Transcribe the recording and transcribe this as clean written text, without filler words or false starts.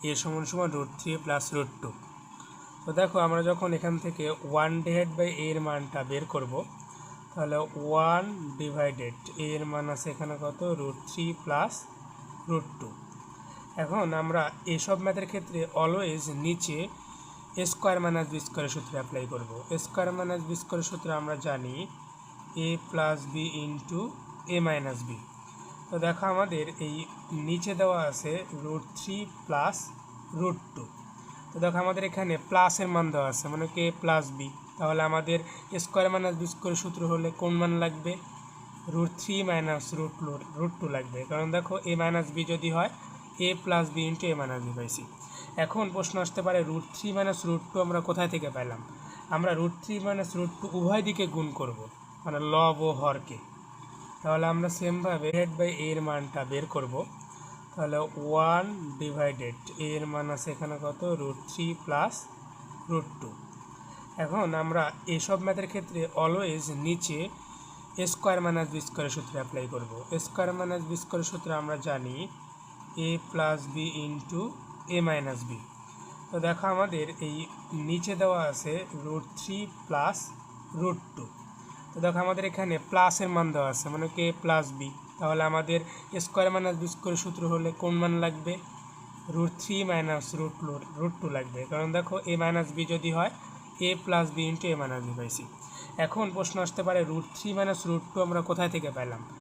এ সমান সমান √3 প্লাস √2। তো দেখো আমরা যখন এখান থেকে 1/a এর মানটা বের করব, তাহলে 1/a এর মান আছে এখানে কত, √3 প্লাস √2। এখন আমরা এসব ম্যাথের ক্ষেত্রে অলওয়েজ নিচে a স্কোয়ার মাইনাস বি স্কোয়ারের সূত্র অ্যাপ্লাই করব। a স্কোয়ার মাইনাস বি স্কোয়ারের সূত্র আমরা জানি a plus B into a minus B. তো দেখো আমাদের এই নিচে দেওয়া আছে √3 প্লাস √2। তো দেখো আমাদের এখানে প্লাসের মান দেওয়া আছে, মানে কে প্লাস বি। তাহলে আমাদের স্কোয়ার মাইনাস বি স্কোয়ারের সূত্র হলে কোন মান লাগবে, √3 মাইনাস √2 লাগবে। কারণ দেখো a মাইনাস বি যদি হয় a plus B into a minus B by C. এখন প্রশ্ন আসতে পারে √3 মাইনাস √2 আমরা কোথায় থেকে পেলাম। আমরা √3 মাইনাস √2 উভয় দিকে গুণ করব, মানে লব ও হরকে। তাহলে আমরা সেমভাবে এর মানটা বের করব। তাহলে 1/a এর মান আছে এখানে কত, √3 প্লাস √2। এখন আমরা এসব ম্যাথের ক্ষেত্রে অলওয়েজ নিচে a স্কোয়ার মাইনাস বি স্কোয়ারের সূত্র অ্যাপ্লাই করব। a স্কোয়ার মাইনাস বি স্কোয়ারের সূত্র আমরা জানি a plus B into a minus B. তো দেখো আমাদের এই নিচে দেওয়া আছে √3 প্লাস √2। তো দেখো আমাদের এখানে প্লাসের মান দেওয়া আছে, মানে কে প্লাস বি। তাহলে আমাদের স্কোয়ার মাইনাস বি স্কোয়ারের সূত্র হলে কোন মান লাগবে, √3 মাইনাস √2 লাগবে। কারণ দেখো a মাইনাস বি যদি হয় a plus B into a minus B by C. এখন প্রশ্ন আসতে পারে √3 মাইনাস √2 আমরা কোথায় থেকে পেলাম।